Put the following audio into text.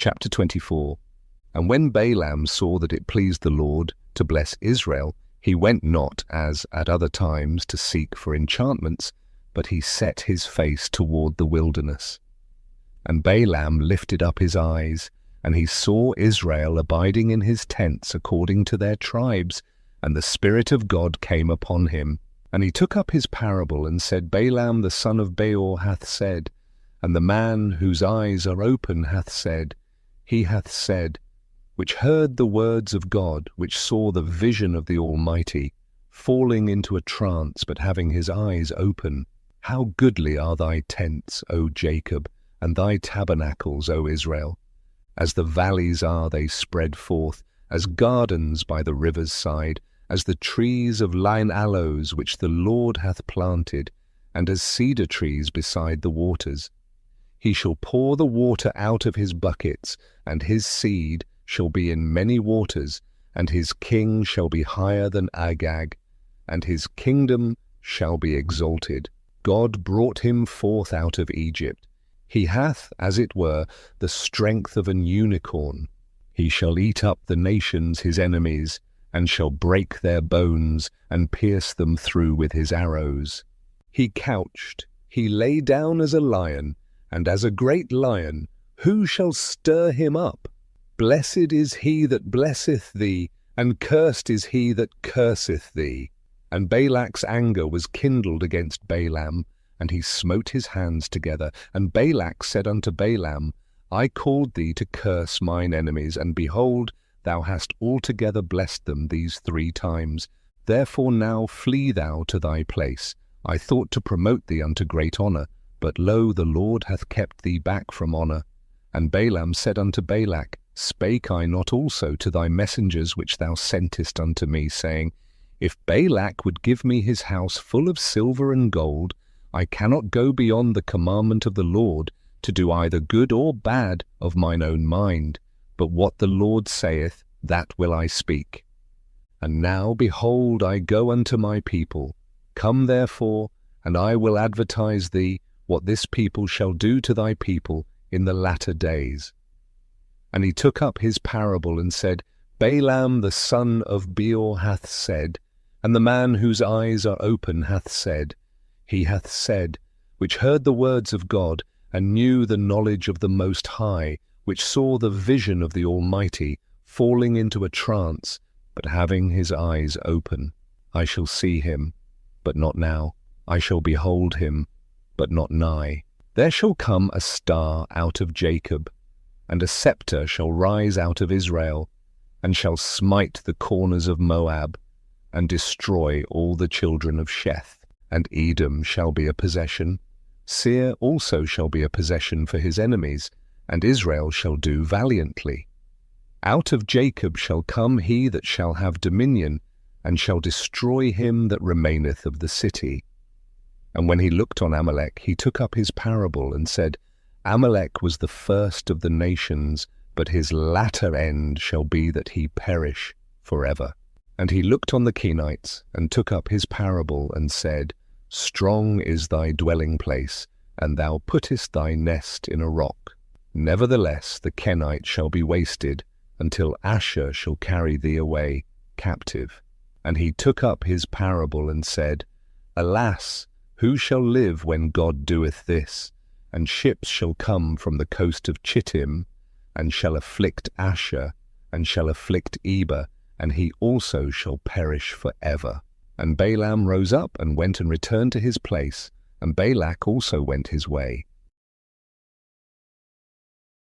Chapter 24. And when Balaam saw that it pleased the Lord to bless Israel, he went not, as at other times, to seek for enchantments, but he set his face toward the wilderness. And Balaam lifted up his eyes, and he saw Israel abiding in his tents according to their tribes, and the Spirit of God came upon him. And he took up his parable, and said, Balaam the son of Beor hath said, and the man whose eyes are open hath said, he hath said, which heard the words of God, which saw the vision of the Almighty, falling into a trance, but having his eyes open. How goodly are thy tents, O Jacob, and thy tabernacles, O Israel! As the valleys are they spread forth, as gardens by the river's side, as the trees of lign aloes which the Lord hath planted, and as cedar trees beside the waters. He shall pour the water out of his buckets, and his seed shall be in many waters, and his king shall be higher than Agag, and his kingdom shall be exalted. God brought him forth out of Egypt. He hath, as it were, the strength of an unicorn. He shall eat up the nations his enemies, and shall break their bones, and pierce them through with his arrows. He couched, he lay down as a lion, and as a great lion, who shall stir him up? Blessed is he that blesseth thee, and cursed is he that curseth thee. And Balak's anger was kindled against Balaam, and he smote his hands together. And Balak said unto Balaam, I called thee to curse mine enemies, and behold, thou hast altogether blessed them these 3 times. Therefore now flee thou to thy place. I thought to promote thee unto great honour, but lo, the Lord hath kept thee back from honour. And Balaam said unto Balak, Spake I not also to thy messengers which thou sentest unto me, saying, If Balak would give me his house full of silver and gold, I cannot go beyond the commandment of the Lord, to do either good or bad of mine own mind. But what the Lord saith, that will I speak. And now, behold, I go unto my people. Come therefore, and I will advertise thee what this people shall do to thy people in the latter days. And he took up his parable, and said, Balaam the son of Beor hath said, and the man whose eyes are open hath said, he hath said, which heard the words of God, and knew the knowledge of the Most High, which saw the vision of the Almighty, falling into a trance, but having his eyes open. I shall see him, but not now. I shall behold him, but not nigh. There shall come a star out of Jacob, and a scepter shall rise out of Israel, and shall smite the corners of Moab, and destroy all the children of Sheth. And Edom shall be a possession. Seir also shall be a possession for his enemies, and Israel shall do valiantly. Out of Jacob shall come he that shall have dominion, and shall destroy him that remaineth of the city. And when he looked on Amalek, he took up his parable, and said, Amalek was the first of the nations, but his latter end shall be that he perish forever. And he looked on the Kenites, and took up his parable, and said, Strong is thy dwelling place, and thou puttest thy nest in a rock. Nevertheless the Kenites shall be wasted, until Asshur shall carry thee away captive. And he took up his parable, and said, Alas, who shall live when God doeth this? And ships shall come from the coast of Chittim, and shall afflict Asshur, and shall afflict Eber, and he also shall perish for ever. And Balaam rose up, and went and returned to his place, and Balak also went his way.